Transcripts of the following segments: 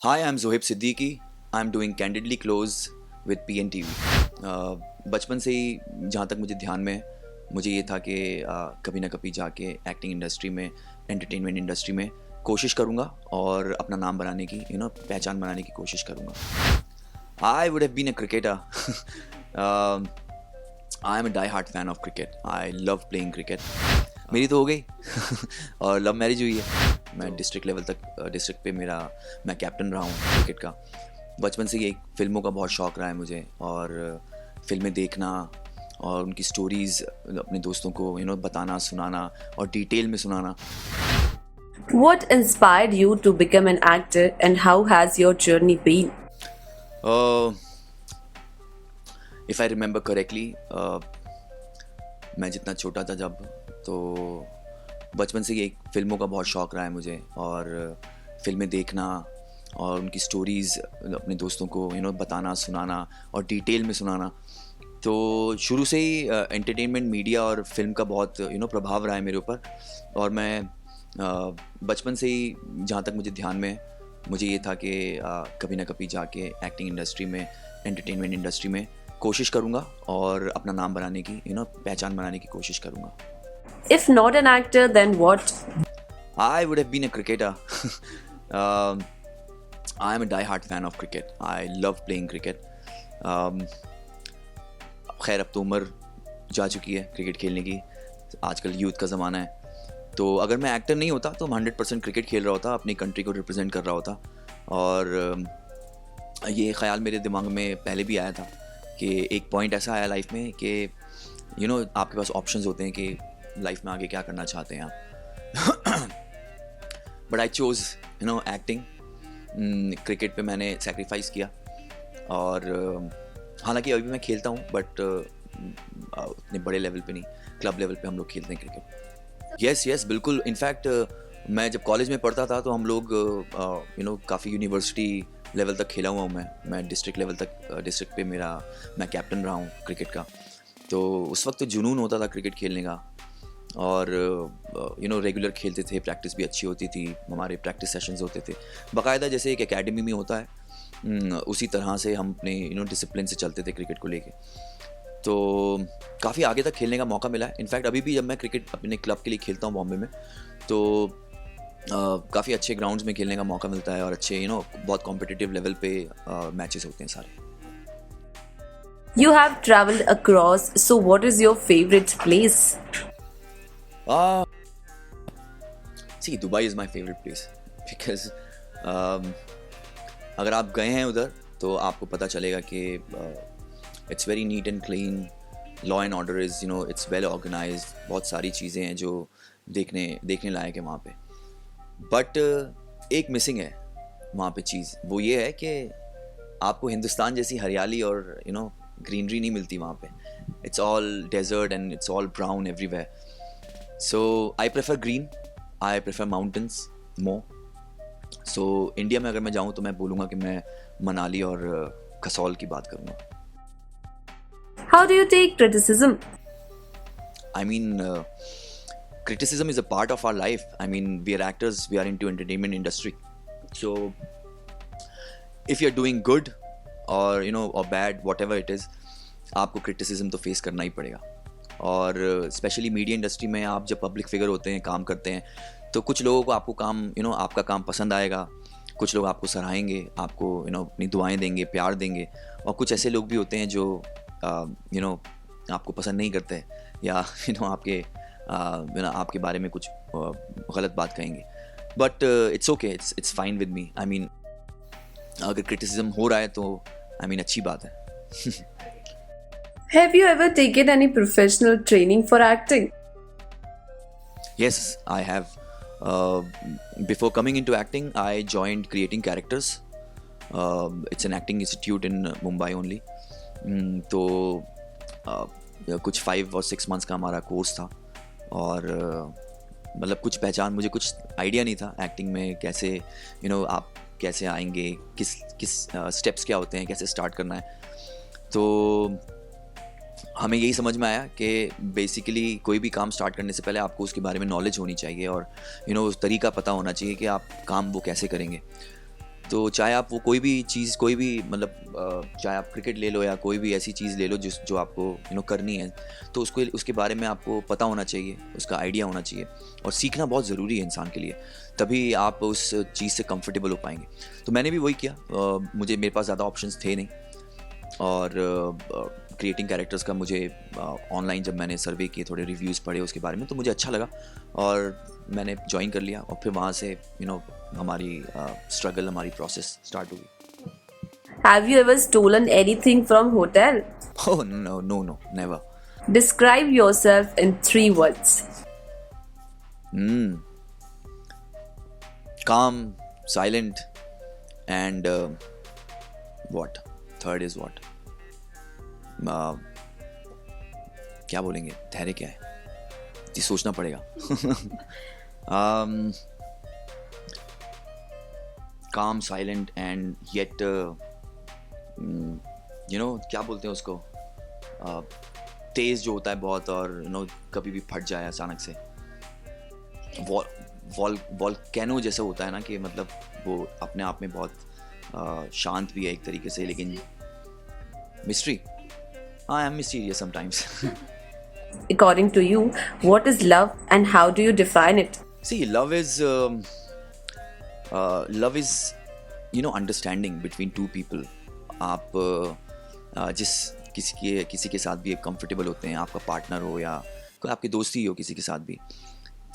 Hi, I'm Zohib Siddiqui. I'm doing Candidly Close with PNTV. बचपन से ही जहाँ तक मुझे ध्यान में है, मुझे ये था कि कभी ना कभी जाके एक्टिंग इंडस्ट्री में, एंटरटेनमेंट इंडस्ट्री में कोशिश करूँगा और अपना नाम बनाने की पहचान बनाने की कोशिश करूँगा. I would have been a cricketer. I am a die-hard fan of cricket. I love playing cricket. मेरी तो हो गई और लव मैरिज हुई है. मैं डिस्ट्रिक्ट लेवल तक डिस्ट्रिक्ट पे मैं कैप्टन रहा हूँ क्रिकेट का. बचपन से ही एक फिल्मों का बहुत शौक़ रहा है मुझे और फिल्में देखना और उनकी स्टोरीज़ अपने दोस्तों को बताना, सुनाना और डिटेल में सुनाना. What inspired you to become an actor and how has your journey been? If I remember correctly, मैं जितना छोटा था जब, तो बचपन से ही एक फिल्मों का बहुत शौक़ रहा है मुझे और फिल्में देखना और उनकी स्टोरीज़ अपने दोस्तों को बताना, सुनाना और डिटेल में सुनाना. तो शुरू से ही एंटरटेनमेंट मीडिया और फिल्म का बहुत प्रभाव रहा है मेरे ऊपर. और मैं बचपन से ही जहाँ तक मुझे ध्यान में है, मुझे ये था कि कभी ना कभी जाके एक्टिंग इंडस्ट्री में, एंटरटेनमेंट इंडस्ट्री में कोशिश करूँगा और अपना नाम बनाने की पहचान बनाने की कोशिश करूँगा. If not an actor, then what? I would have been a cricketer. I am a die-hard fan of cricket. I love playing cricket. खैर अब तो उम्र जा चुकी है क्रिकेट खेलने की. आजकल यूथ का ज़माना है. तो अगर मैं एक्टर नहीं होता तो मैं 100% क्रिकेट खेल रहा होता, अपनी कंट्री को रिप्रेजेंट कर रहा होता. और ये ख़्याल मेरे दिमाग में पहले भी आया था कि एक पॉइंट ऐसा आया लाइफ में कि आपके पास ऑप्शंस होते हैं कि लाइफ में आगे क्या करना चाहते हैं आप. But I chose acting. Cricket पे मैंने सेक्रीफाइस किया और हालांकि अभी मैं खेलता हूँ बट उतने बड़े लेवल पे नहीं, क्लब लेवल पे हम लोग खेलते हैं क्रिकेट. यस बिल्कुल. इनफैक्ट मैं जब कॉलेज में पढ़ता था तो हम लोग काफ़ी यूनिवर्सिटी लेवल तक खेला हुआ हूँ. मैं डिस्ट्रिक्ट लेवल तक, डिस्ट्रिक्ट पे मैं कैप्टन रहा हूँ क्रिकेट का. तो उस वक्त तो जुनून होता था क्रिकेट खेलने का और रेगुलर खेलते थे. प्रैक्टिस भी अच्छी होती थी, हमारे प्रैक्टिस सेशंस होते थे बाकायदा, जैसे एक एकेडमी में होता है. उसी तरह से हम अपने डिसिप्लिन से चलते थे क्रिकेट को लेके. तो काफ़ी आगे तक खेलने का मौका मिला है. इनफैक्ट अभी भी जब मैं क्रिकेट अपने क्लब के लिए खेलता हूँ बॉम्बे में, तो काफ़ी अच्छे ग्राउंड्स में खेलने का मौका मिलता है और अच्छे बहुत कॉम्पिटिटिव लेवल पे मैचेस होते हैं सारे. You have traveled across, so what is your favorite place? See, Dubai is my favorite place because अगर आप गए हैं उधर तो आपको पता चलेगा कि it's very neat and clean. Law and order is it's well organized. बहुत सारी चीज़ें हैं जो देखने लायक है वहाँ पे. बट एक मिसिंग है वहाँ पे चीज़. वो ये है कि आपको हिंदुस्तान जैसी हरियाली और ग्रीनरी नहीं मिलती वहाँ पे. It's all desert and it's all brown everywhere. So I prefer green, I prefer mountains more. So India में अगर मैं जाऊँ तो मैं बोलूँगा कि मैं मनाली और कसौल की बात करूँगा. How do you take criticism? I mean, criticism is a part of our life. I mean, we are actors, we are into entertainment industry. So if you're doing good और or bad, whatever it is, आपको criticism तो face करना ही पड़ेगा. और specially media industry में आप जब public figure होते हैं, काम करते हैं, तो कुछ लोगों को आपको काम आपका काम पसंद आएगा, कुछ लोग आपको सराहेंगे, आपको अपनी दुआएं देंगे, प्यार देंगे. और कुछ ऐसे लोग भी होते हैं जो आपको पसंद नहीं करते या आपके बारे में कुछ गलत बात कहेंगे. But it's okay, it's fine with me. I mean, अगर क्रिटिसिज्म हो रहा है तो अच्छी बात है. Have you ever taken any professional training for acting? Yes, I have. Before coming into acting, I joined Creating Characters. It's an acting institute in Mumbai only. तो कुछ 5 और 6 मंथ्स का हमारा कोर्स था और मतलब कुछ पहचान, मुझे कुछ आइडिया नहीं था एक्टिंग में कैसे आप कैसे आएंगे, किस स्टेप्स क्या होते हैं, कैसे स्टार्ट करना है. तो हमें यही समझ में आया कि बेसिकली कोई भी काम स्टार्ट करने से पहले आपको उसके बारे में नॉलेज होनी चाहिए और उस तरीका पता होना चाहिए कि आप काम वो कैसे करेंगे. तो चाहे आप वो कोई भी चीज़, कोई भी मतलब चाहे आप क्रिकेट ले लो या कोई भी ऐसी चीज़ ले लो जो आपको करनी है, तो उसके बारे में आपको पता होना चाहिए, उसका आइडिया होना चाहिए, और सीखना बहुत ज़रूरी है इंसान के लिए, तभी आप उस चीज़ से कंफर्टेबल हो पाएंगे। तो मैंने भी वही किया। मेरे पास ज़्यादा ऑप्शंस थे नहीं, और क्रिएटिंग कैरेक्टर्स का मुझे ऑनलाइन जब मैंने सर्वे किए, थोड़े रिव्यूज़ पढ़े उसके बारे में, तो मुझे अच्छा लगा और मैंने ज्वाइन कर लिया, और फिर वहाँ से हमारी स्ट्रगल, हमारी प्रोसेस स्टार्ट हुई। Have you ever stolen anything from hotel? Oh no, never. Describe yourself in 3 words. Calm, silent, and what? Third is what? क्या बोलेंगे? धैर्य क्या है? जी सोचना पड़ेगा। Calm, silent, and yet क्या बोलते हैं उसको, तेज जो होता है बहुत, और कभी भी फट जाए अचानक से। वॉल्केनो जैसा होता है ना, कि मतलब वो अपने आप में बहुत शांत भी है एक तरीके से, लेकिन mystery, I am mysterious sometimes. According to you, what is love and how do you define it? See, love is understanding between two people. आप जिस किसी के साथ भी कंफर्टेबल होते हैं, आपका पार्टनर हो या कोई आपकी दोस्ती हो किसी के साथ भी,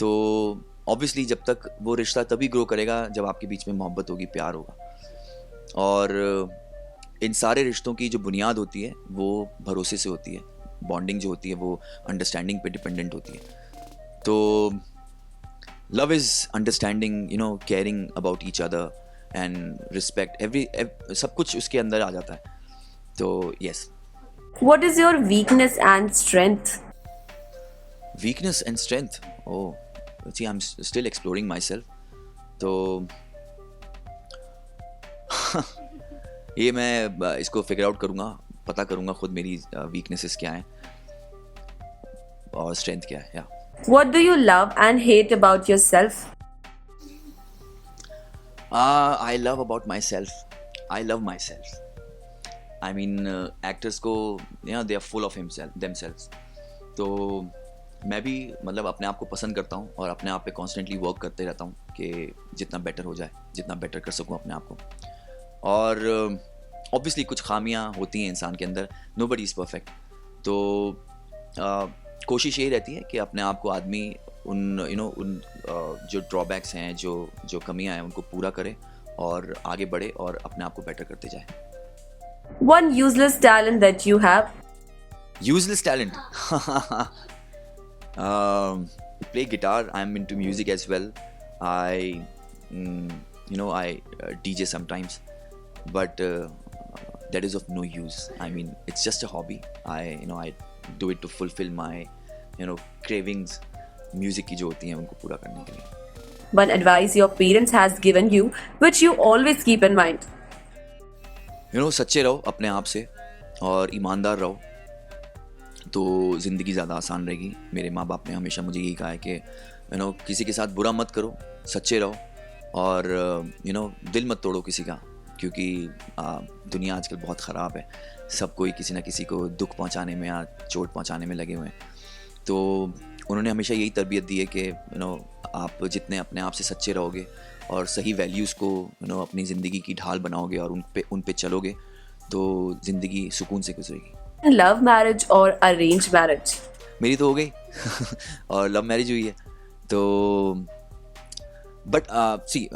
तो ऑब्वियसली जब तक वो रिश्ता तभी ग्रो करेगा जब आपके बीच में मोहब्बत होगी, प्यार होगा। और इन सारे रिश्तों की जो बुनियाद होती है वो भरोसे से होती है, बॉन्डिंग जो होती है वो अंडरस्टैंडिंग पे डिपेंडेंट होती है। तो love is understanding, caring about each other and respect, सब कुछ उसके अंदर आ जाता है। तो yes. What is your weakness and strength? Weakness and strength, oh see, I am still exploring myself. तो ये मैं इसको फिगर आउट करूँगा, पता करूँगा खुद मेरी वीकनेसेस क्या हैं और स्ट्रेंथ क्या है। या What do you love and hate about yourself? I love about myself. I love myself. I mean, actors को they are full of themselves. तो मैं भी मतलब अपने आप को पसंद करता हूँ और अपने आप पे कॉन्स्टेंटली वर्क करते रहता हूँ कि जितना बेटर हो जाए, जितना बेटर कर सकूँ अपने आप को। और ऑब्वियसली कुछ खामियां होती हैं इंसान के अंदर, नोबडी इज़ परफेक्ट। तो कोशिश यही रहती है कि अपने आप को आदमी उन जो ड्रॉबैक्स हैं, जो कमियां हैं, उनको पूरा करे और आगे बढ़े और अपने आप को बेटर करते जाए। One useless talent that you have? Useless talent? Play guitar. I'm into music as well. I DJ sometimes, but that is of no use. I mean, it's just a hobby. I do it to fulfill my cravings, music की जो होती हैं उनको पूरा करने के लिए। One advice your parents has given you, which you always keep in mind? सच्चे रहो अपने आप से और ईमानदार रहो, तो ज़िंदगी ज़्यादा आसान रहेगी। मेरे माँ बाप ने हमेशा मुझे यही कहा है कि किसी के साथ बुरा मत करो, सच्चे रहो, और दिल मत तोड़ो किसी का, क्योंकि दुनिया आजकल बहुत ख़राब है। सब कोई किसी ना किसी को दुख पहुंचाने में या चोट पहुंचाने में लगे हुए हैं। तो उन्होंने हमेशा यही तरबियत दी है कि आप जितने अपने आप से सच्चे रहोगे और सही वैल्यूज़ को अपनी ज़िंदगी की ढाल बनाओगे और उन पे चलोगे, तो ज़िंदगी सुकून से गुजरेगी। Love marriage or arranged marriage? मेरी तो हो गई और लव मैरिज हुई है। तो but see,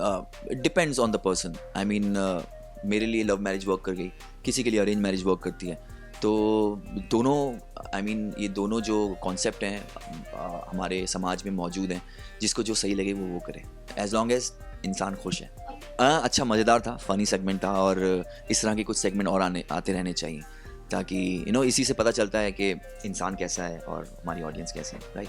depends on the person. I mean, मेरे लिए लव मैरिज वर्क कर गई, किसी के लिए अरेंज मैरिज वर्क करती है। तो दोनों ये दोनों जो कॉन्सेप्ट हैं हमारे समाज में मौजूद हैं, जिसको जो सही लगे वो करे, एज लॉन्ग एज इंसान खुश है। अच्छा, मज़ेदार था, फ़नी सेगमेंट था, और इस तरह के कुछ सेगमेंट और आते रहने चाहिए, ताकि इसी से पता चलता है कि इंसान कैसा है और हमारी ऑडियंस कैसे है, राइट।